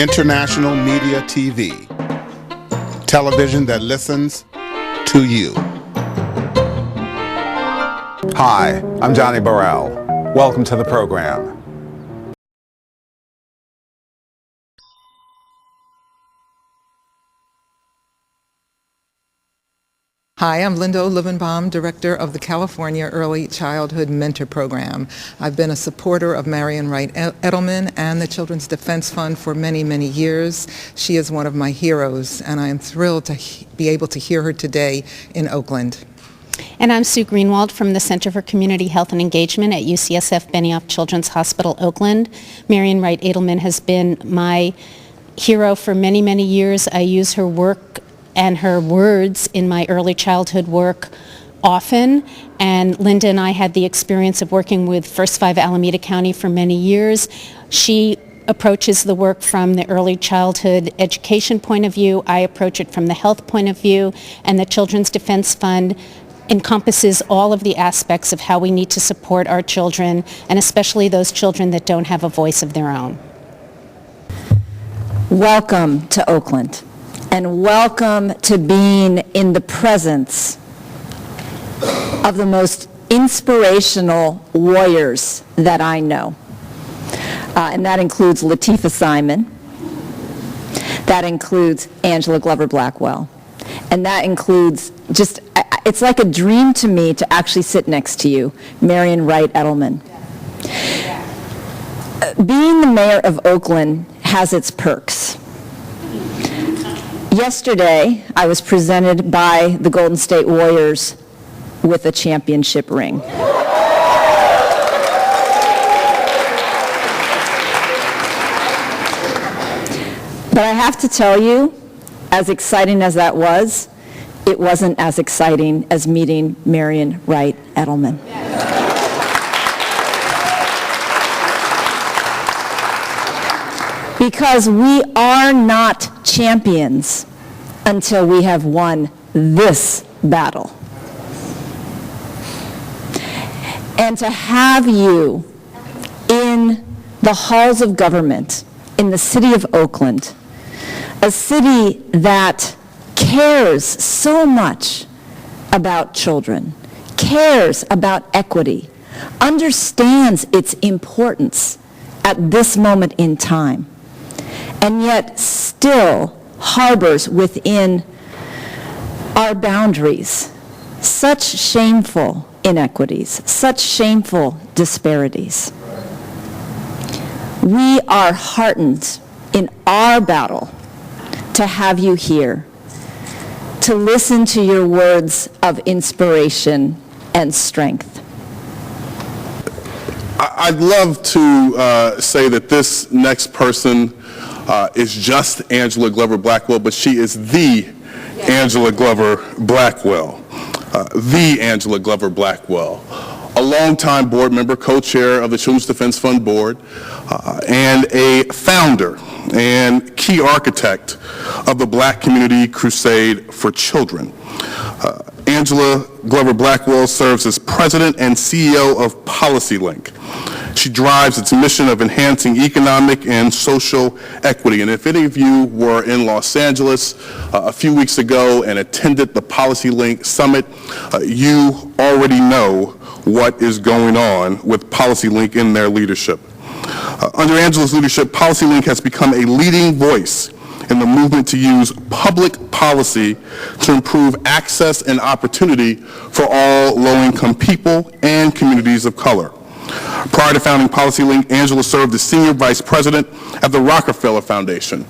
International Media TV, television that listens to you. Hi, I'm Johnnie Burrell. Welcome to the program. Hi, I'm Linda Olivenbaum, Director of the California Early Childhood Mentor Program. I've been a supporter of Marian Wright Edelman and the Children's Defense Fund for many, many years. She is one of my heroes, and I am thrilled to be able to hear her today in Oakland. And I'm Sue Greenwald from the Center for Community Health and Engagement at UCSF Benioff Children's Hospital, Oakland. Marian Wright Edelman has been my hero for many, many years. I use her work and her words in my early childhood work often. And Linda and I had the experience of working with First Five Alameda County for many years. She approaches the work from the early childhood education point of view. I approach it from the health point of view. And the Children's Defense Fund encompasses all of the aspects of how we need to support our children, and especially those children that don't have a voice of their own. Welcome to Oakland, and welcome to being in the presence of the most inspirational warriors that I know. And that includes Latifah Simon, that includes Angela Glover Blackwell, and that includes it's like a dream to me to actually sit next to you, Marian Wright Edelman. Being the mayor of Oakland has its perks. Yesterday, I was presented by the Golden State Warriors with a championship ring. But I have to tell you, as exciting as that was, it wasn't as exciting as meeting Marian Wright Edelman. Because we are not champions until we have won this battle. And to have you in the halls of government in the city of Oakland, a city that cares so much about children, cares about equity, understands its importance at this moment in time, and yet still harbors within our boundaries such shameful inequities, such shameful disparities. We are heartened in our battle to have you here, to listen to your words of inspiration and strength. I'd love to say that this next person is just Angela Glover Blackwell, but she is the Angela Glover Blackwell. The Angela Glover Blackwell. A longtime board member, co-chair of the Children's Defense Fund Board, and a founder and key architect of the Black Community Crusade for Children. Angela Glover Blackwell serves as president and CEO of PolicyLink. She drives its mission of enhancing economic and social equity. And if any of you were in Los Angeles a few weeks ago and attended the PolicyLink Summit, you already know what is going on with PolicyLink in their leadership. Under Angela's leadership, PolicyLink has become a leading voice in the movement to use public policy to improve access and opportunity for all low-income people and communities of color. Prior to founding PolicyLink, Angela served as senior vice president at the Rockefeller Foundation.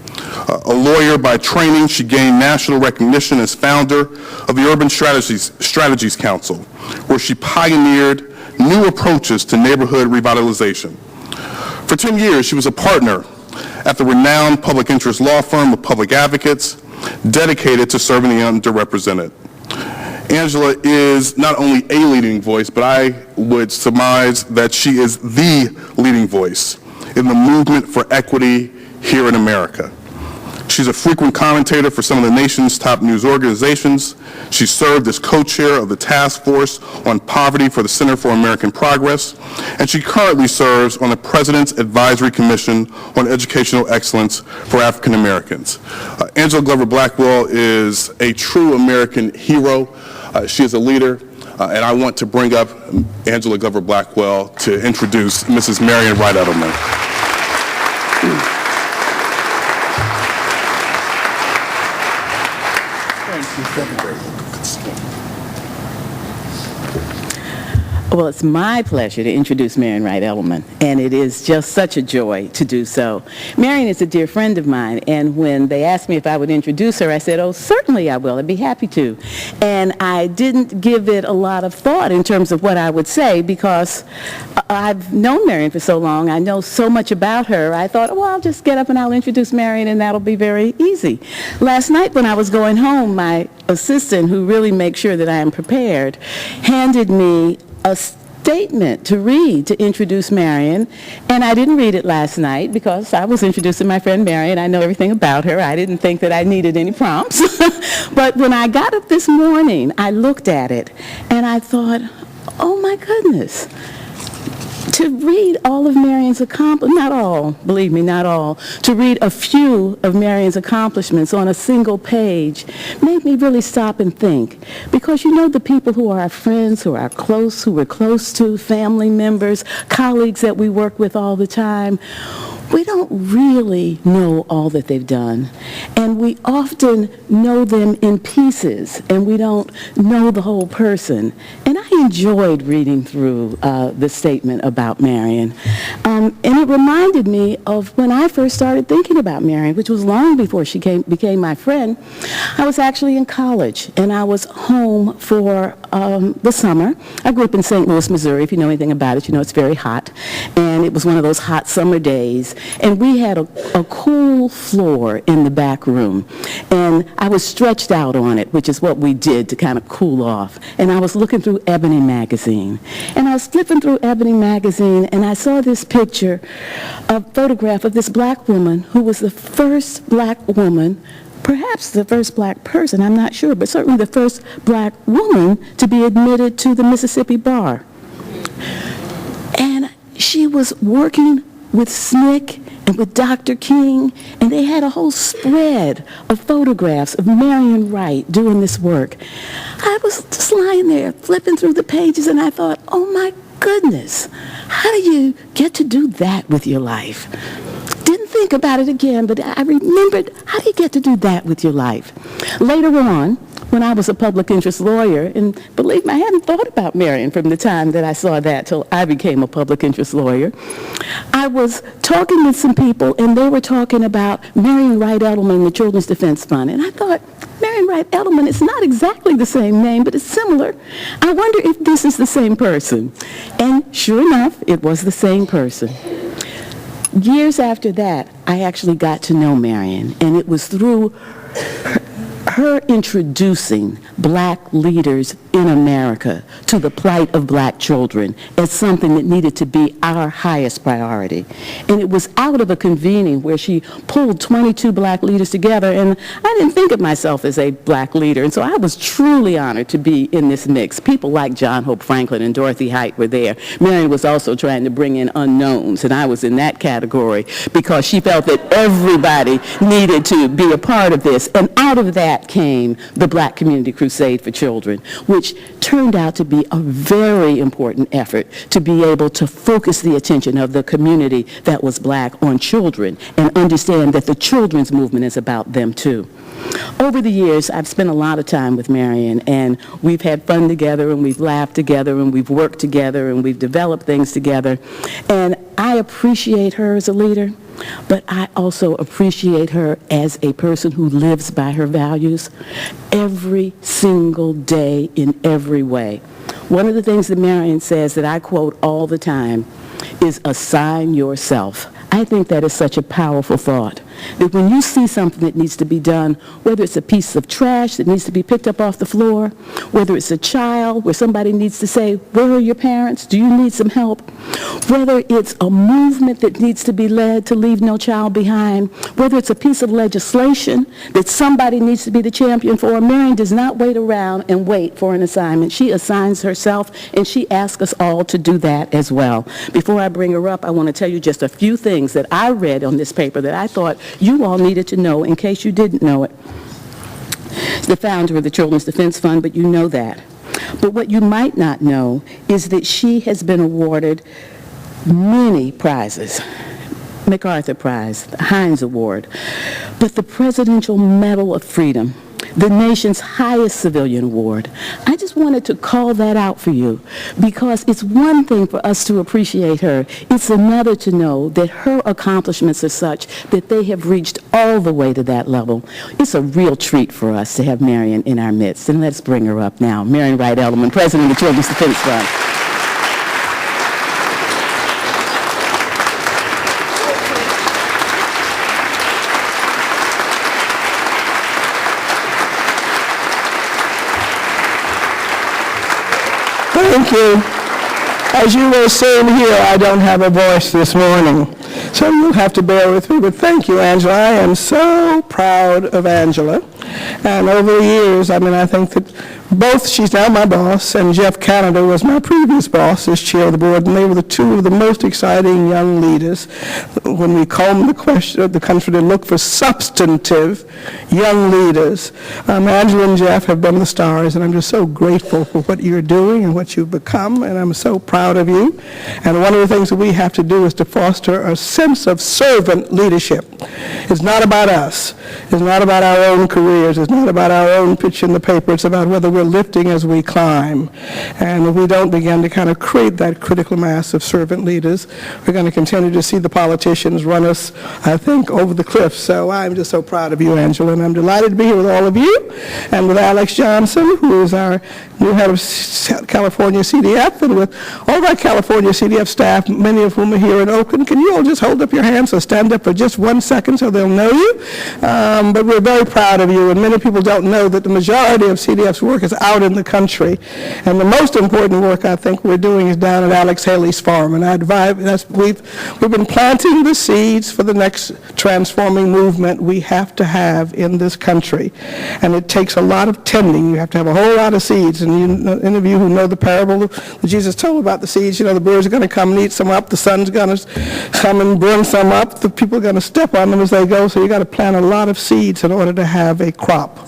A lawyer by training, she gained national recognition as founder of the Urban Strategies Council, where she pioneered new approaches to neighborhood revitalization. For 10 years, she was a partner at the renowned public interest law firm of Public Advocates, dedicated to serving the underrepresented. Angela is not only a leading voice, but I would surmise that she is the leading voice in the movement for equity here in America. She's a frequent commentator for some of the nation's top news organizations. She served as co-chair of the task force on poverty for the Center for American Progress, and she currently serves on the President's Advisory Commission on Educational Excellence for African Americans. Angela Glover Blackwell is a true American hero. She is a leader, and I want to bring up Angela Glover Blackwell to introduce Mrs. Marian Wright Edelman. Well, it's my pleasure to introduce Marian Wright Edelman, and it is just such a joy to do so. Marian is a dear friend of mine, and when they asked me if I would introduce her, I said, oh, certainly I will. I'd be happy to. And I didn't give it a lot of thought in terms of what I would say because I've known Marian for so long. I know so much about her. I thought, well, I'll just get up and I'll introduce Marian, and that'll be very easy. Last night when I was going home, my assistant, who really makes sure that I am prepared, handed me a statement to read to introduce Marian, and I didn't read it last night because I was introducing my friend Marian. I know everything about her. I didn't think that I needed any prompts. But when I got up this morning, I looked at it and I thought, oh my goodness, to read all of Marian's accomplishments, not all, believe me, not all, to read a few of Marian's accomplishments on a single page made me really stop and think. Because you know the people who are our friends, who are close, who we're close to, family members, colleagues that we work with all the time, we don't really know all that they've done. And we often know them in pieces, and we don't know the whole person. And I enjoyed reading through the statement about Marian. And it reminded me of when I first started thinking about Marian, which was long before she became my friend. I was actually in college, and I was home for the summer. I grew up in St. Louis, Missouri. If you know anything about it, you know it's very hot. And it was one of those hot summer days. And we had a cool floor in the back room. And I was stretched out on it, which is what we did to kind of cool off. And I was looking through Ebony magazine. And I was flipping through Ebony magazine, and I saw this picture, a photograph of this black woman who was the first black woman, perhaps the first black person, I'm not sure, but certainly the first black woman to be admitted to the Mississippi bar. And she was working with SNCC and with Dr. King, and they had a whole spread of photographs of Marian Wright doing this work. I was just lying there flipping through the pages, and I thought, oh my goodness, how do you get to do that with your life? Didn't think about it again, but I remembered, how do you get to do that with your life? Later on, when I was a public interest lawyer, and believe me, I hadn't thought about Marian from the time that I saw that till I became a public interest lawyer. I was talking with some people, and they were talking about Marian Wright Edelman and the Children's Defense Fund, and I thought, Marian Wright Edelman, it's not exactly the same name, but it's similar. I wonder if this is the same person. And sure enough, it was the same person. Years after that, I actually got to know Marian, and it was through her introducing black leaders in America to the plight of black children as something that needed to be our highest priority. And it was out of a convening where she pulled 22 black leaders together, and I didn't think of myself as a black leader, and so I was truly honored to be in this mix. People like John Hope Franklin and Dorothy Height were there. Marian was also trying to bring in unknowns, and I was in that category because she felt that everybody needed to be a part of this, and out of that came the Black Community Crusade for Children, which turned out to be a very important effort to be able to focus the attention of the community that was black on children and understand that the children's movement is about them too. Over the years, I've spent a lot of time with Marian, and we've had fun together, and we've laughed together, and we've worked together, and we've developed things together. And I appreciate her as a leader, but I also appreciate her as a person who lives by her values every single day in every way. One of the things that Marian says that I quote all the time is assign yourself. I think that is such a powerful thought, that when you see something that needs to be done, whether it's a piece of trash that needs to be picked up off the floor, whether it's a child where somebody needs to say, where are your parents? Do you need some help? Whether it's a movement that needs to be led to leave no child behind, whether it's a piece of legislation that somebody needs to be the champion for, Marian does not wait around and wait for an assignment. She assigns herself, and she asks us all to do that as well. Before I bring her up, I want to tell you just a few things that I read on this paper that I thought you all needed to know in case you didn't know it. She's the founder of the Children's Defense Fund, but you know that. But what you might not know is that she has been awarded many prizes. MacArthur Prize, the Heinz Award, but the Presidential Medal of Freedom, the nation's highest civilian award. I just wanted to call that out for you because it's one thing for us to appreciate her. It's another to know that her accomplishments are such that they have reached all the way to that level. It's a real treat for us to have Marian in our midst. And let's bring her up now. Marian Wright Edelman, President of the Children's Defense Fund. Thank you. As you will soon hear, I don't have a voice this morning, so you'll have to bear with me, but thank you, Angela. I am so proud of Angela. And over the years, I think that both, she's now my boss, and Jeff Canada was my previous boss as chair of the board, and they were the two of the most exciting young leaders when we combed the question of the country to look for substantive young leaders. Angela and Jeff have been the stars, and I'm just so grateful for what you're doing and what you've become, and I'm so proud of you. And one of the things that we have to do is to foster a sense of servant leadership. It's not about us. It's not about our own careers. It's not about our own pitch in the paper. It's about whether we're lifting as we climb. And if we don't begin to kind of create that critical mass of servant leaders, we're going to continue to see the politicians run us, I think, over the cliff. So I'm just so proud of you, Angela, and I'm delighted to be here with all of you and with Alex Johnson, who is our new head of California CDF, and with all of our California CDF staff, many of whom are here in Oakland. Can you all just hold up your hands or stand up for just 1 second so they'll know you? But we're very proud of you, and many people don't know that the majority of CDF's work is out in the country. And the most important work I think we're doing is down at Alex Haley's farm. And we've been planting the seeds for the next transforming movement we have to have in this country. And it takes a lot of tending. You have to have a whole lot of seeds. And any of you who know the parable that Jesus told about the seeds, the birds are going to come and eat some up, the sun's going to come and burn some up, the people are going to step on them as they go. So you got to plant a lot of seeds in order to have a crop.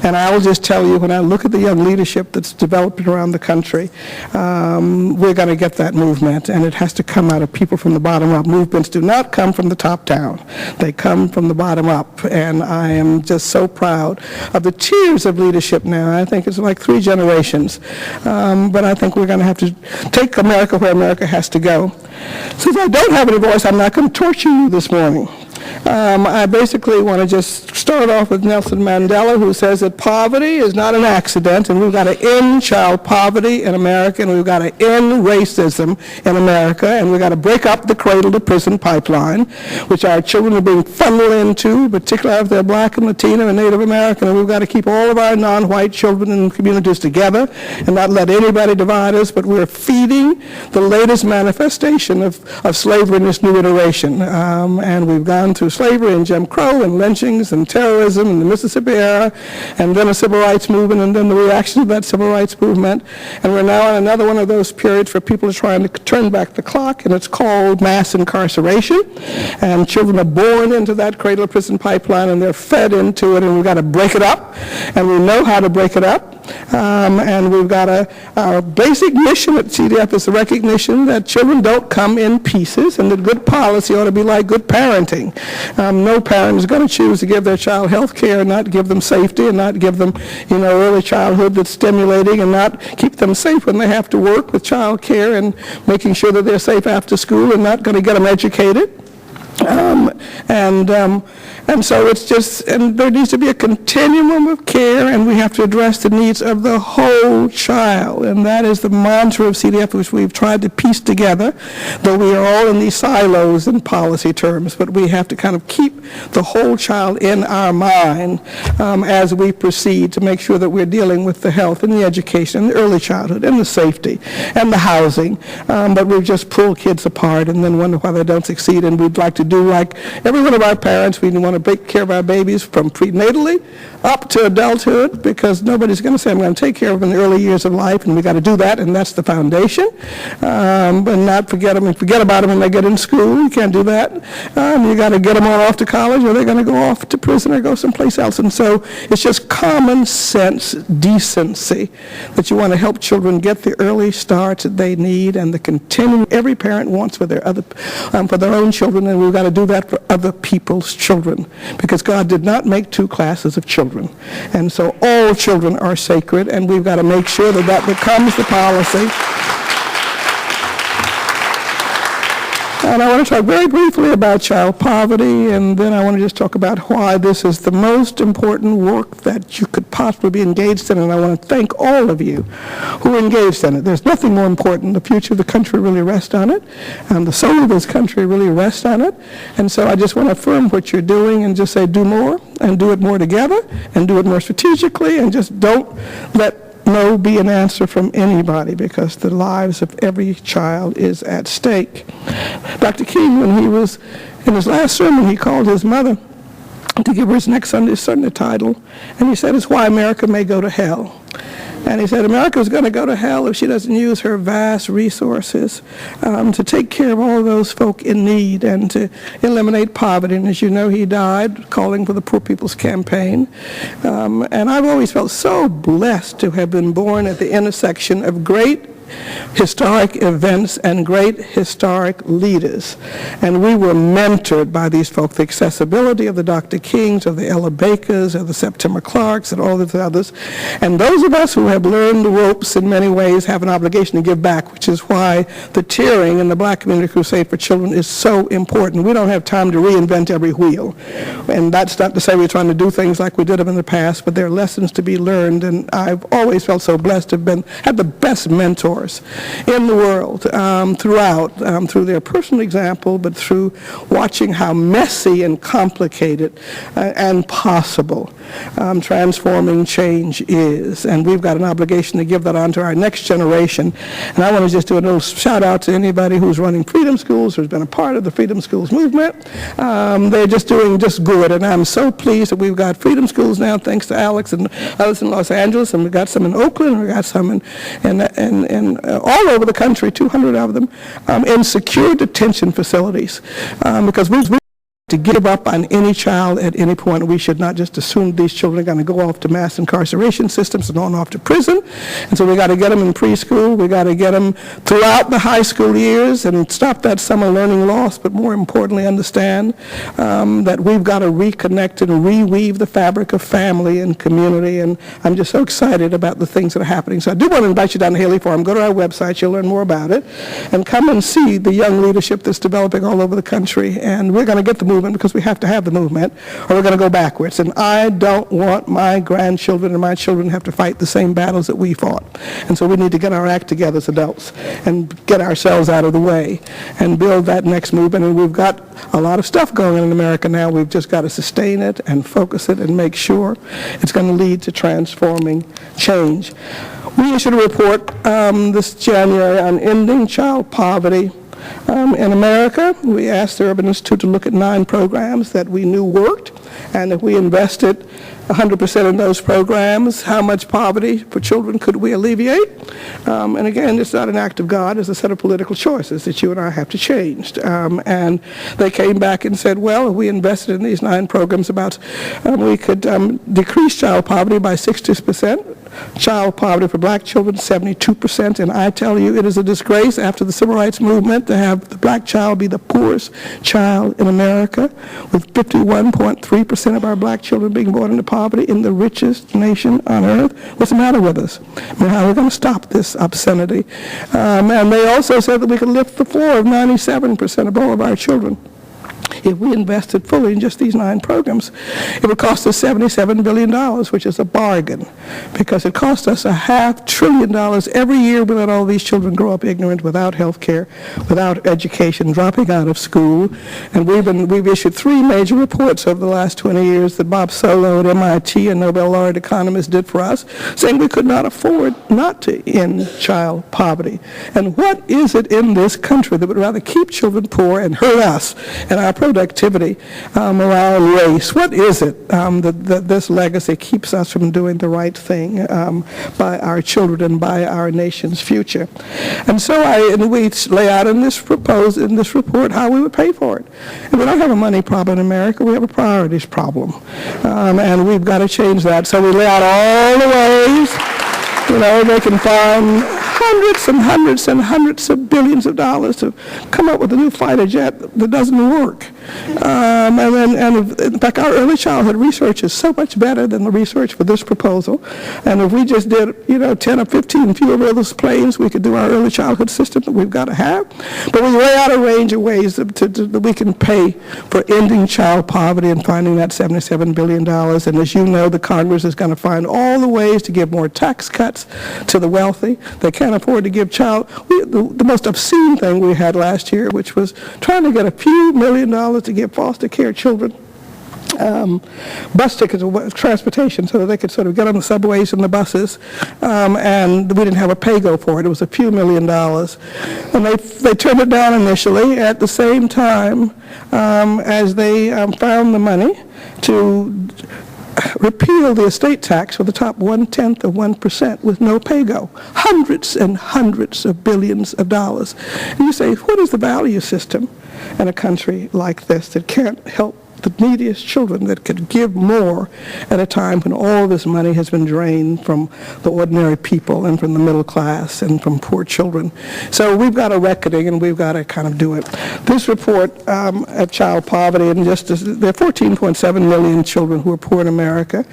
And I will just tell you, when I look at the young leadership that's developing around the country, we're going to get that movement, and it has to come out of people from the bottom up. Movements do not come from the top down. They come from the bottom up, and I am just so proud of the tiers of leadership now. I think it's like 3 generations, but I think we're going to have to take America where America has to go. Since I don't have any voice, I'm not going to torture you this morning. I basically want to just start off with Nelson Mandela, who says that poverty is not an accident, and we've got to end child poverty in America, and we've got to end racism in America, and we've got to break up the cradle-to-prison pipeline, which our children are being funneled into, particularly if they're black and Latino and Native American, and we've got to keep all of our non-white children and communities together and not let anybody divide us, but we're feeding the latest manifestation of slavery in this new iteration. And we've gone through slavery and Jim Crow and lynchings and terrorism and the Mississippi era, and then a civil rights movement, and then the reaction to that civil rights movement. And we're now in another one of those periods for people trying to turn back the clock, and it's called mass incarceration. And children are born into that cradle-to-prison pipeline, and they're fed into it, and we've got to break it up, and we know how to break it up. And we've got our basic mission at CDF is the recognition that children don't come in pieces, and that good policy ought to be like good parenting. No parent is going to choose to give their child health care and not give them safety and not give them, early childhood that's stimulating and not keep them safe when they have to work with child care and making sure that they're safe after school and not going to get them educated. And so and there needs to be a continuum of care, and we have to address the needs of the whole child. And that is the mantra of CDF, which we've tried to piece together, though we are all in these silos in policy terms, but we have to kind of keep the whole child in our mind as we proceed to make sure that we're dealing with the health and the education and the early childhood and the safety and the housing. But we've just pulled kids apart and then wonder why they don't succeed. And we'd like to do like every one of our parents. We want to take care of our babies from prenatally up to adulthood, because nobody's going to say, I'm going to take care of them in the early years of life, and we got to do that, and that's the foundation. But not forget them and forget about them when they get in school. You can't do that. You got to get them all off to college, or they're going to go off to prison or go someplace else. And so it's just common sense decency that you want to help children get the early starts that they need, and the continuing every parent wants for their own children, and we've got to do that for other people's children, because God did not make two classes of children. And so all children are sacred, and we've got to make sure that that becomes the policy. And I want to talk very briefly about child poverty, and then I want to just talk about why this is the most important work that you could possibly be engaged in, and I want to thank all of you who are engaged in it. There's nothing more important. The future of the country really rests on it, and the soul of this country really rests on it. And so I just want to affirm what you're doing and just say do more, and do it more together, and do it more strategically, and just don't let no be an answer from anybody, because the lives of every child is at stake. Dr. King, when he was in his last sermon, he called his mother to give her his next Sunday title, and he said, it's why America may go to hell. And he said America is going to go to hell if she doesn't use her vast resources to take care of all those folk in need and to eliminate poverty. And as you know, he died calling for the Poor People's Campaign. And I've always felt so blessed to have been born at the intersection of great historic events and great historic leaders. And we were mentored by these folks, the accessibility of the Dr. Kings, of the Ella Bakers, of the Septima Clarks, and all the others. And those of us who have learned the ropes in many ways have an obligation to give back, which is why the tiering in the Black Community Crusade for Children is so important. We don't have time to reinvent every wheel. And that's not to say we're trying to do things like we did them in the past, but there are lessons to be learned. And I've always felt so blessed to have had the best mentors in the world throughout, through their personal example, but through watching how messy and complicated and possible transforming change is. And we've got an obligation to give that on to our next generation. And I want to just do a little shout out to anybody who's running freedom schools, who's been a part of the freedom schools movement. They're just doing just good, and I'm so pleased that we've got freedom schools now, thanks to Alex and others in Los Angeles, and we've got some in Oakland, and we've got some in all over the country, 200 of them, in secure detention facilities, because we've to give up on any child at any point. We should not just assume these children are going to go off to mass incarceration systems and on off to prison. And so we got to get them in preschool. We got to get them throughout the high school years and stop that summer learning loss, but more importantly understand that we've got to reconnect and reweave the fabric of family and community. And I'm just so excited about the things that are happening. So I do want to invite you down to Haley Farm. Go to our website. You'll learn more about it. And come and see the young leadership that's developing all over the country. And we're going to get the movement, because we have to have the movement, or we're going to go backwards. And I don't want my grandchildren and my children to have to fight the same battles that we fought. And so we need to get our act together as adults and get ourselves out of the way and build that next movement. And we've got a lot of stuff going on in America now. We've just got to sustain it and focus it and make sure it's going to lead to transforming change. We issued a report this January on ending child poverty in America. We asked the Urban Institute to look at 9 programs that we knew worked, and if we invested 100% in those programs, how much poverty for children could we alleviate? And again, it's not an act of God, it's a set of political choices that you and I have to change. And they came back and said, well, if we invested in these 9 programs, we could decrease child poverty by 60%. Child poverty for black children, 72%. And I tell you, it is a disgrace after the civil rights movement to have the black child be the poorest child in America, with 51.3% of our black children being born into poverty in the richest nation on earth. What's the matter with us? I mean, how are we going to stop this obscenity? And they also said that we could lift the floor of 97% of all of our children. if we invested fully in just these 9 programs, it would cost us $77 billion, which is a bargain, because it costs us $500 billion every year we let all these children grow up ignorant, without health care, without education, dropping out of school. And we've issued 3 major reports over the last 20 years that Bob Solow at MIT, a Nobel laureate economist, did for us, saying we could not afford not to end child poverty. And what is it in this country that would rather keep children poor and hurt us and our productivity, morale, and race? What is it that this legacy keeps us from doing the right thing by our children and by our nation's future? And so we lay out in this report how we would pay for it. And we don't have a money problem in America. We have a priorities problem. And we've got to change that. So we lay out all the ways, they can find hundreds and hundreds and hundreds of billions of dollars to come up with a new fighter jet that doesn't work. And in fact, our early childhood research is so much better than the research for this proposal. And if we just did, 10 or 15 fewer of those planes, we could do our early childhood system that we've got to have. But we lay out a range of ways that we can pay for ending child poverty and finding that $77 billion. And as you know, the Congress is going to find all the ways to give more tax cuts to the wealthy. They can't afford to give the most obscene thing we had last year, which was trying to get a few $1 million to give foster care children bus tickets or transportation so that they could sort of get on the subways and the buses, and we didn't have a pay-go for it. It was a few $1 million. And they turned it down initially at the same time as they found the money to repeal the estate tax for the top 1/10 of 1% with no pay-go. Hundreds and hundreds of billions of dollars. And you say, what is the value system in a country like this that can't help the neediest children, that could give more at a time when all this money has been drained from the ordinary people and from the middle class and from poor children? So we've got a reckoning, and we've got to kind of do it. This report at child poverty, and there are 14.7 million children who are poor in America,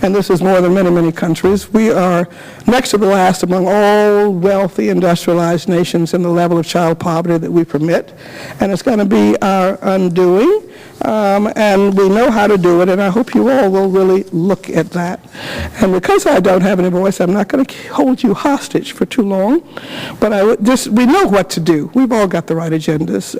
and this is more than many, many countries. We are next to the last among all wealthy industrialized nations in the level of child poverty that we permit, and it's going to be our undoing. And we know how to do it, and I hope you all will really look at that. And because I don't have any voice, I'm not going to hold you hostage for too long, but we know what to do. We've all got the right agendas.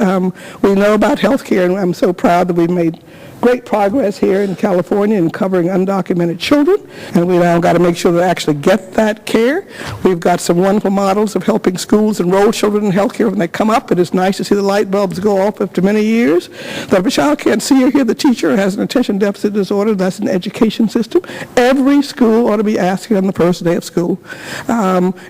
We know about health care, and I'm so proud that we've made great progress here in California in covering undocumented children, and we now got to make sure they actually get that care. We've got some wonderful models of helping schools enroll children in health care when they come up. It is nice to see the light bulbs go off after many years. That if a child can't see or hear the teacher or has an attention deficit disorder, that's an education system. Every school ought to be asking on the first day of school,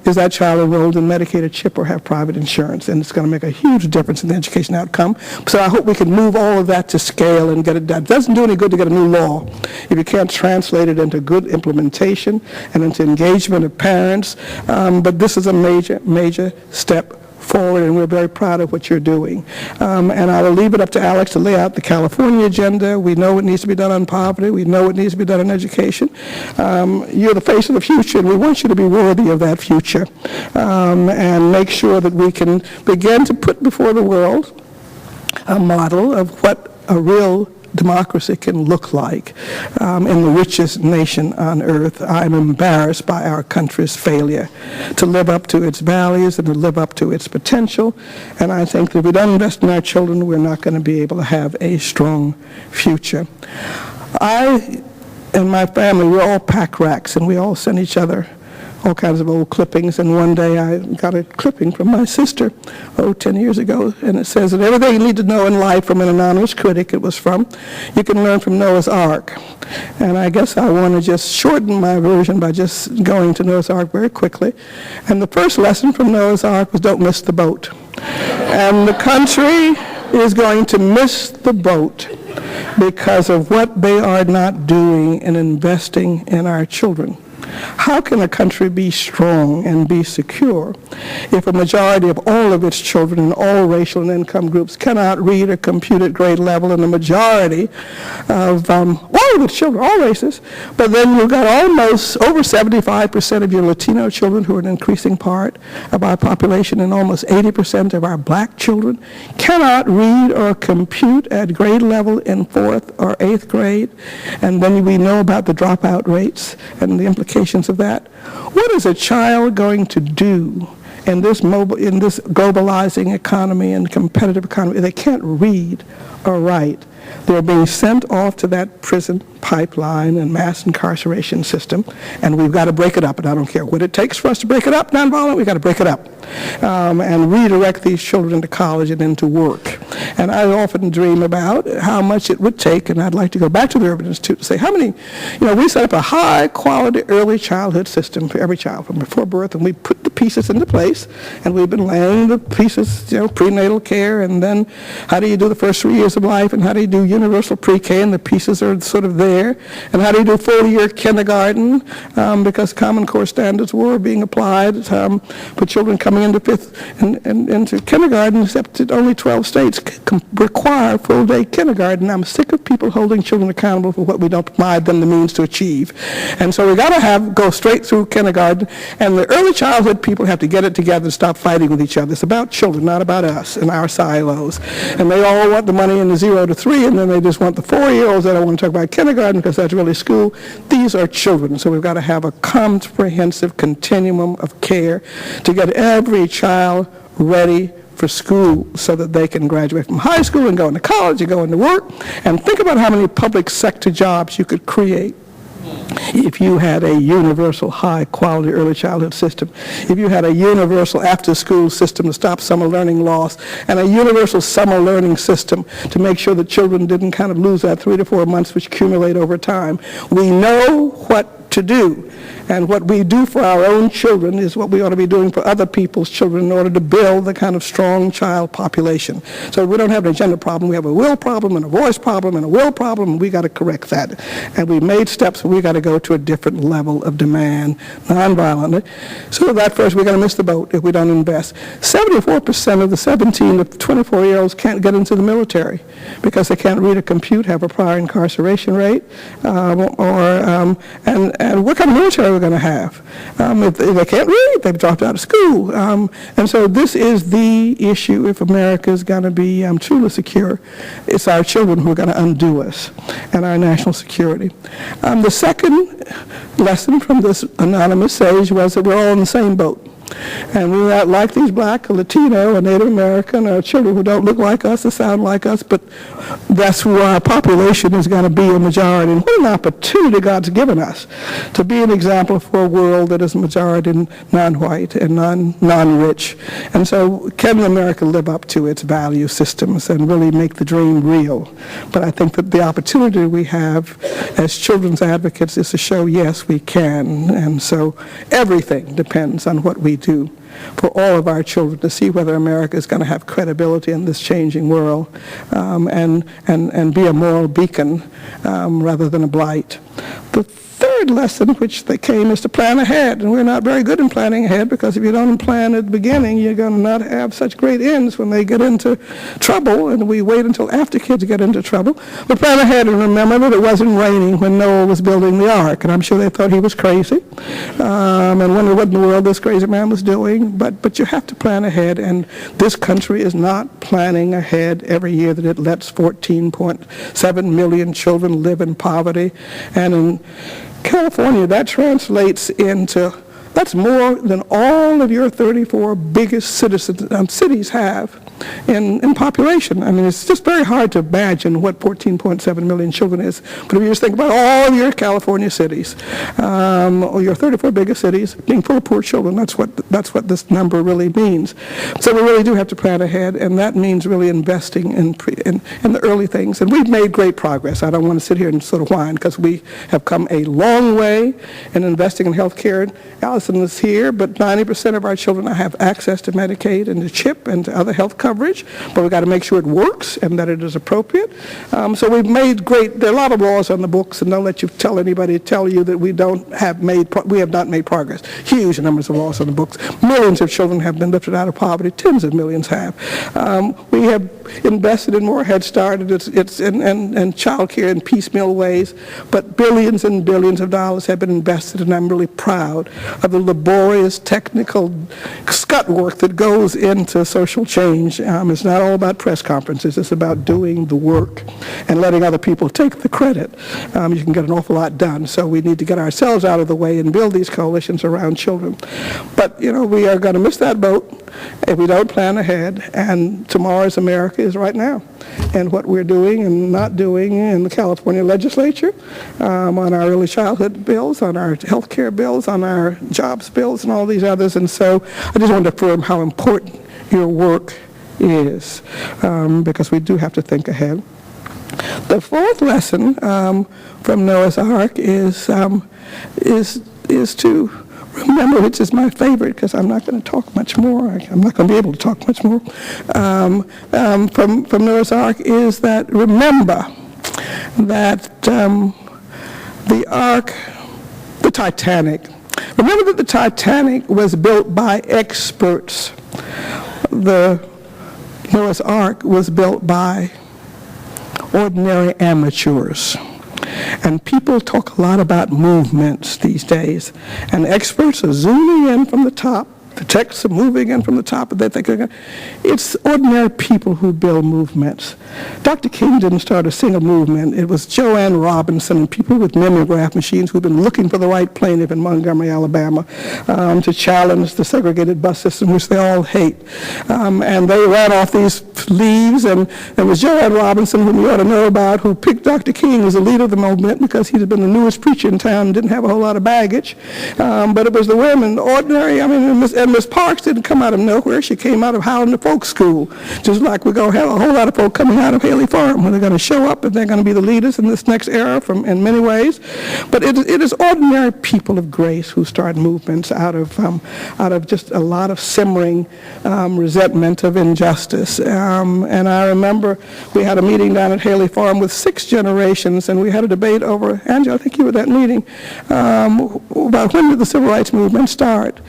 is that child enrolled in Medicaid or CHIP or have private insurance? And it's going to make a huge difference in the education outcome. So I hope we can move all of that to scale and get it done. It doesn't do any good to get a new law if you can't translate it into good implementation and into engagement of parents. But this is a major, major step forward, and we're very proud of what you're doing. And I will leave it up to Alex to lay out the California agenda. We know what needs to be done on poverty. We know what needs to be done in education. You're the face of the future, and we want you to be worthy of that future, and make sure that we can begin to put before the world a model of what a real democracy can look like in the richest nation on earth. I'm embarrassed by our country's failure to live up to its values and to live up to its potential. And I think that if we don't invest in our children, we're not going to be able to have a strong future. I and my family, we're all pack rats, and we all send each other all kinds of old clippings, and one day I got a clipping from my sister, 10 years ago, and it says that everything you need to know in life from an anonymous critic, it was from, you can learn from Noah's Ark. And I guess I want to just shorten my version by just going to Noah's Ark very quickly. And the first lesson from Noah's Ark was don't miss the boat. And the country is going to miss the boat because of what they are not doing in investing in our children. How can a country be strong and be secure if a majority of all of its children in all racial and income groups cannot read or compute at grade level, and the majority of all of its children, all races, but then you've got almost over 75% of your Latino children who are an increasing part of our population, and almost 80% of our black children cannot read or compute at grade level in 4th or 8th grade, and then we know about the dropout rates and the implications of that. What is a child going to do in this globalizing economy and competitive economy if they can't read or write? They're being sent off to that prison pipeline and mass incarceration system, and we've got to break it up. And I don't care what it takes for us to break it up, nonviolent, we've got to break it up and redirect these children into college and into work. And I often dream about how much it would take, and I'd like to go back to the Urban Institute to say how many, we set up a high-quality early childhood system for every child from before birth, and we put the pieces into place, and we've been laying the pieces, prenatal care, and then how do you do the first 3 years of life, and how do you do universal pre-K, and the pieces are sort of there, and how do you do full-year kindergarten, because Common Core standards were being applied for children coming into into kindergarten, except that only 12 states require full-day kindergarten. I'm sick of people holding children accountable for what we don't provide them the means to achieve. And so we got to go straight through kindergarten, and the early childhood people have to get it together and stop fighting with each other. It's about children, not about us and our silos. And they all want the money in the 0 to 3, and then they just want the 4-year-olds. They don't want to talk about kindergarten because that's really school. These are children, so we've got to have a comprehensive continuum of care to get every child ready for school so that they can graduate from high school and go into college and go into work. And think about how many public sector jobs you could create if you had a universal high-quality early childhood system, if you had a universal after-school system to stop summer learning loss, and a universal summer learning system to make sure that children didn't kind of lose that 3 to 4 months which accumulate over time. We know what to do. And what we do for our own children is what we ought to be doing for other people's children in order to build the kind of strong child population. So we don't have an agenda problem. We have a will problem and a voice problem and a will problem, and we got to correct that. And we've made steps, but we got to go to a different level of demand, nonviolently. So that first, we're going to miss the boat if we don't invest. 74% of the 17 to 24-year-olds can't get into the military because they can't read or compute, have a prior incarceration rate, and what kind of military we're going to have. If they can't read, they've dropped out of school. And so this is the issue if America is going to be truly secure. It's our children who are going to undo us and our national security. The second lesson from this anonymous sage was that we're all in the same boat. And we're not like these black or Latino or Native American or children who don't look like us or sound like us, but that's where our population is going to be a majority. And what an opportunity God's given us to be an example for a world that is majority non-white and non-rich. And so can America live up to its value systems and really make the dream real? But I think that the opportunity we have as children's advocates is to show, yes, we can. And so everything depends on what we do for all of our children to see whether America is going to have credibility in this changing world and be a moral beacon rather than a blight. The third lesson which they came is to plan ahead, and we're not very good in planning ahead because if you don't plan at the beginning, you're going to not have such great ends when they get into trouble, and we wait until after kids get into trouble. But plan ahead and remember that it wasn't raining when Noah was building the ark, and I'm sure they thought he was crazy and wondered what in the world this crazy man was doing, but you have to plan ahead, and this country is not planning ahead every year that it lets 14.7 million children live in poverty, and in California, that translates into, that's more than all of your 34 biggest cities have in population. I mean, it's just very hard to imagine what 14.7 million children is. But if you just think about all of your California cities, or your 34 biggest cities, being full of poor children, that's what this number really means. So we really do have to plan ahead, and that means really investing in the early things. And we've made great progress. I don't want to sit here and sort of whine, because we have come a long way in investing in health care. Allison is here, but 90% of our children have access to Medicaid and to CHIP and to other health coverage. language, but we've got to make sure it works and that it is appropriate. So we've made there are a lot of laws on the books, and don't let you tell anybody tell you that we have not made progress. Huge numbers of laws on the books. Millions of children have been lifted out of poverty. Tens of millions have. We have invested in more Head Start and child care in piecemeal ways, but billions and billions of dollars have been invested, and I'm really proud of the laborious technical scut work that goes into social change. It's not all about press conferences. It's about doing the work and letting other people take the credit. You can get an awful lot done, so we need to get ourselves out of the way and build these coalitions around children. But, we are going to miss that boat if we don't plan ahead, and tomorrow's America is right now. And what we're doing and not doing in the California legislature, on our early childhood bills, on our health care bills, on our jobs bills, and all these others. And so I just want to affirm how important your work is, because we do have to think ahead. The fourth lesson from Noah's Ark is to remember, which is my favorite, because I'm not going to talk much more. I'm not going to be able to talk much more. From Noah's Ark is that remember that the Ark, the Titanic. Remember that the Titanic was built by experts. The Noah's Ark was built by ordinary amateurs. And people talk a lot about movements these days, and experts are zooming in from the top. The texts are moving in from the top, and they think it's ordinary people who build movements. Dr. King didn't start a single movement. It was Joanne Robinson and people with mimeograph machines who've been looking for the right plaintiff in Montgomery, Alabama, to challenge the segregated bus system, which they all hate. And they ran off these leaves, and it was Joanne Robinson, whom you ought to know about, who picked Dr. King as the leader of the movement because he'd been the newest preacher in town and didn't have a whole lot of baggage. But it was the women, ordinary, and Miss Parks didn't come out of nowhere. She came out of Howland the Folk School, just like we're going to have a whole lot of folk coming out of Haley Farm when they're going to show up, and they're going to be the leaders in this next era in many ways. But it is ordinary people of grace who start movements out of just a lot of simmering resentment of injustice. And I remember we had a meeting down at Haley Farm with 6 generations, and we had a debate over, Angela, I think you were at that meeting, about when did the Civil Rights Movement start.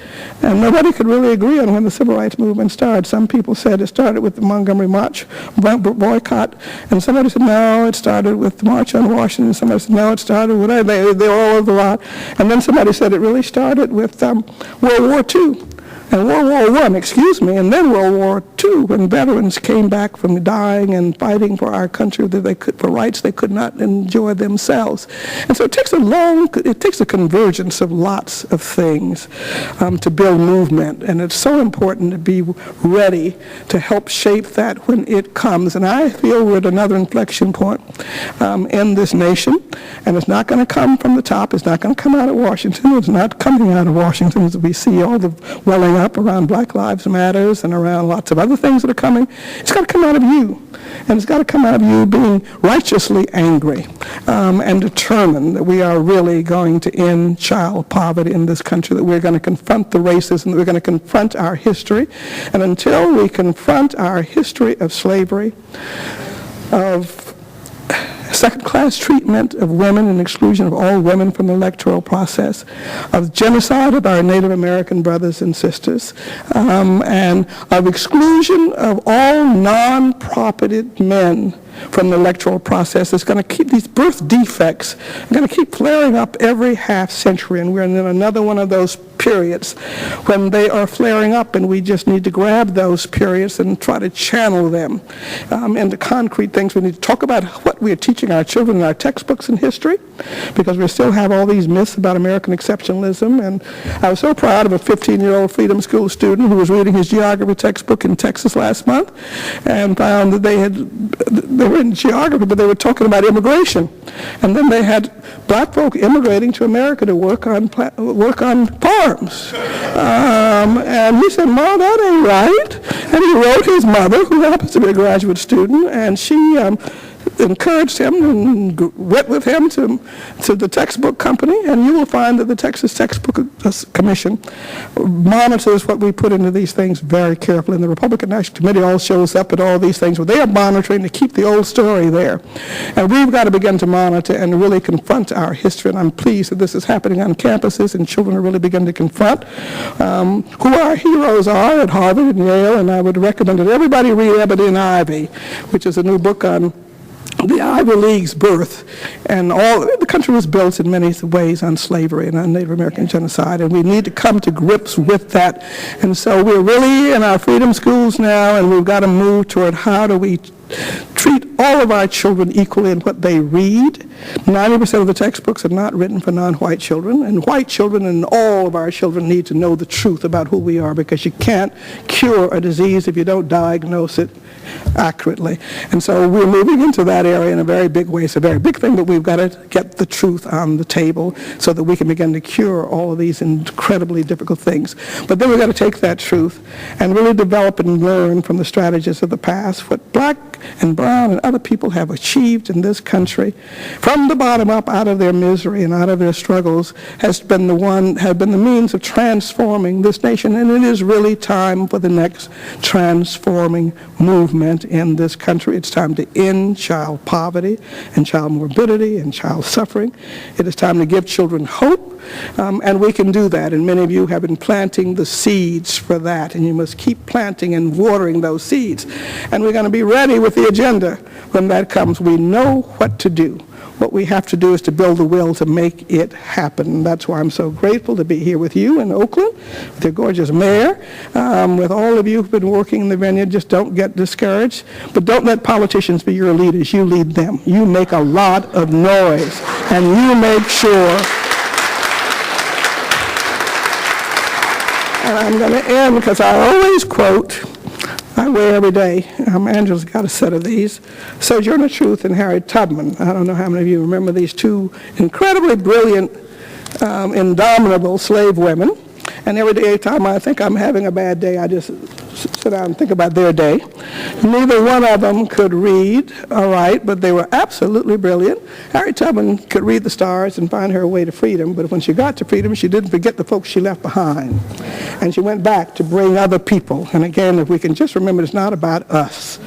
And nobody could really agree on when the Civil Rights Movement started. Some people said it started with the Montgomery March boycott, and somebody said, no, it started with the March on Washington. Somebody said, no, it started with, they were all over the lot. And then somebody said it really started with World War II. And World War I, and then World War II, when veterans came back from dying and fighting for our country for rights they could not enjoy themselves. And so it takes a convergence of lots of things to build movement, and it's so important to be ready to help shape that when it comes. And I feel we're at another inflection point in this nation, and it's not going to come from the top. It's not going to come out of Washington. It's not coming out of Washington as we see all the welling up around Black Lives Matters and around lots of other things that are coming. It's got to come out of you. And it's got to come out of you being righteously angry and determined that we are really going to end child poverty in this country, that we're going to confront the racism, that we're going to confront our history. And until we confront our history of slavery, of second-class treatment of women and exclusion of all women from the electoral process, of genocide of our Native American brothers and sisters, and of exclusion of all non-properted men from the electoral process. It's going to keep these birth defects are going to keep flaring up every half century, and we're in another one of those periods when they are flaring up, and we just need to grab those periods and try to channel them into concrete things. We need to talk about what we are teaching our children in our textbooks in history, because we still have all these myths about American exceptionalism. And I was so proud of a 15-year-old Freedom School student who was reading his geography textbook in Texas last month and found that they were in geography, but they were talking about immigration. And then they had black folk immigrating to America to work on farms. And he said, "Ma, that ain't right." And he wrote his mother, who happens to be a graduate student, and she encouraged him and went with him to the textbook company, and you will find that the Texas Textbook Commission monitors what we put into these things very carefully. And the Republican National Committee all shows up at all these things, but they are monitoring to keep the old story there. And we've got to begin to monitor and really confront our history, and I'm pleased that this is happening on campuses, and children are really beginning to confront who our heroes are at Harvard and Yale, and I would recommend that everybody read Ebony and Ivy, which is a new book on the Ivy League's birth, and all the country was built in many ways on slavery and on Native American genocide, and we need to come to grips with that. And so we're really in our freedom schools now, and we've got to move toward how do we treat all of our children equally in what they read. 90% of the textbooks are not written for non-white children, and white children and all of our children need to know the truth about who we are, because you can't cure a disease if you don't diagnose it accurately. And so we're moving into that area in a very big way. It's a very big thing, but we've got to get the truth on the table so that we can begin to cure all of these incredibly difficult things. But then we've got to take that truth and really develop and learn from the strategies of the past what black and brown and other people have achieved in this country from the bottom up, out of their misery and out of their struggles, have been the means of transforming this nation. And it is really time for the next transforming movement in this country. It's time to end child poverty and child morbidity and child suffering. It is time to give children hope, and we can do that. And many of you have been planting the seeds for that, and you must keep planting and watering those seeds. And we're going to be ready with the agenda when that comes. We know what to do. What we have to do is to build the will to make it happen. That's why I'm so grateful to be here with you in Oakland, with your gorgeous mayor, with all of you who've been working in the vineyard. Just don't get discouraged, but don't let politicians be your leaders. You lead them. You make a lot of noise, and you make sure. And I'm going to end because I always quote, I wear every day. Angela's got a set of these. Sojourner Truth and Harriet Tubman. I don't know how many of you remember these two incredibly brilliant, indomitable slave women. And every time I think I'm having a bad day, I just sit down and think about their day. Neither one of them could read or write, but they were absolutely brilliant. Harriet Tubman could read the stars and find her way to freedom, but when she got to freedom, she didn't forget the folks she left behind. And she went back to bring other people. And again, if we can just remember, it's not about us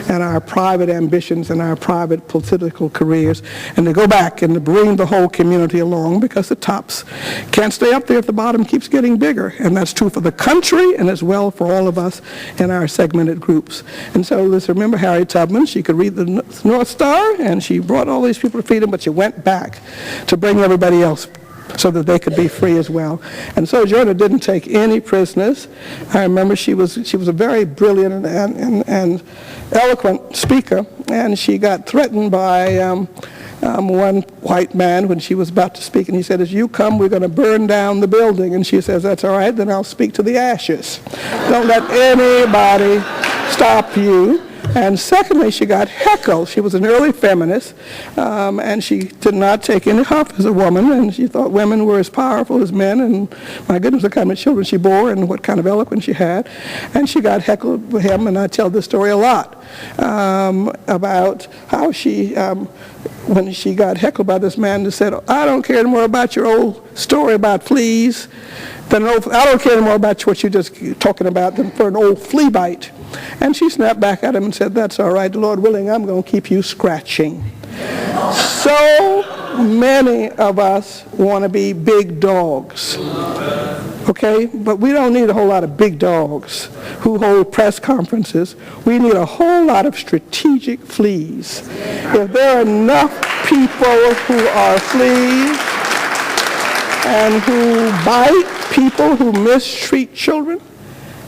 and our private ambitions and our private political careers, and to go back and to bring the whole community along, because the tops can't stay up there if the bottom keeps getting bigger. And that's true for the country and as well for all of us in our segmented groups. And so let's remember Harriet Tubman. She could read the North Star, and she brought all these people to freedom, but she went back to bring everybody else so that they could be free as well. And Sojourner didn't take any prisoners. I remember she was a very brilliant and eloquent speaker, and she got threatened by one white man when she was about to speak, and he said, as you come, we're going to burn down the building. And she says, that's all right, then I'll speak to the ashes. Don't let anybody stop you. And secondly, she got heckled. She was an early feminist, and she did not take any huff as a woman, and she thought women were as powerful as men, and my goodness, what kind of children she bore and what kind of eloquence she had. And she got heckled with him, and I tell this story a lot, about how she, when she got heckled by this man, who said, I don't care anymore about your old story about fleas, I don't care anymore about what you're just talking about than for an old flea bite. And she snapped back at him and said, that's all right, Lord willing, I'm going to keep you scratching. So many of us want to be big dogs, okay? But we don't need a whole lot of big dogs who hold press conferences. We need a whole lot of strategic fleas. If there are enough people who are fleas and who bite people who mistreat children,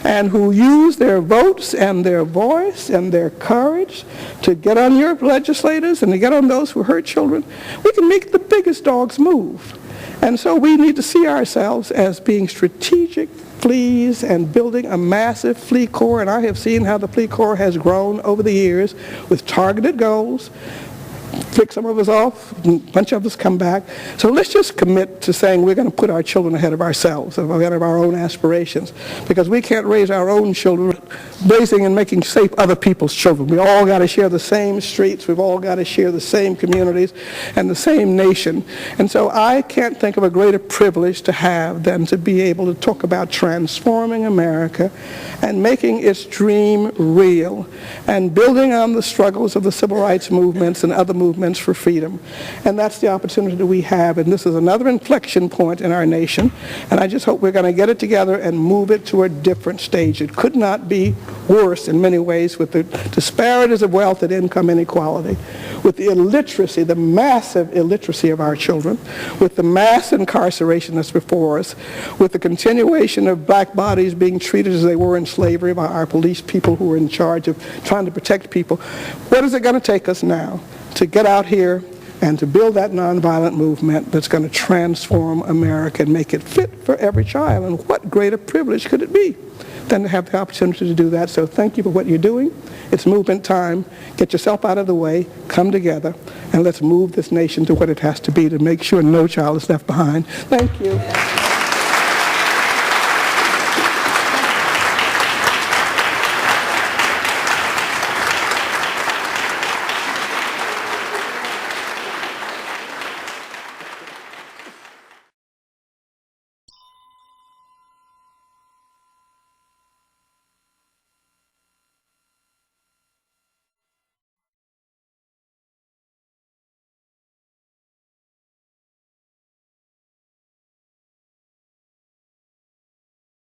and who use their votes and their voice and their courage to get on your legislators and to get on those who hurt children, we can make the biggest dogs move. And so we need to see ourselves as being strategic fleas and building a massive flea corps. And I have seen how the flea corps has grown over the years with targeted goals, pick some of us off, a bunch of us come back. So let's just commit to saying we're going to put our children ahead of ourselves, ahead of our own aspirations, because we can't raise our own children raising and making safe other people's children. We all got to share the same streets, we've all got to share the same communities and the same nation. And so I can't think of a greater privilege to have than to be able to talk about transforming America and making its dream real and building on the struggles of the civil rights movements and other movements for freedom. And that's the opportunity that we have, and this is another inflection point in our nation, and I just hope we're going to get it together and move it to a different stage. It could not be worse in many ways with the disparities of wealth and income inequality, with the illiteracy, the massive illiteracy of our children, with the mass incarceration that's before us, with the continuation of black bodies being treated as they were in slavery by our police people who were in charge of trying to protect people. What is it going to take us now to get out here and to build that nonviolent movement that's going to transform America and make it fit for every child? And what greater privilege could it be than to have the opportunity to do that? So thank you for what you're doing. It's movement time. Get yourself out of the way, come together, and let's move this nation to what it has to be to make sure no child is left behind. Thank you.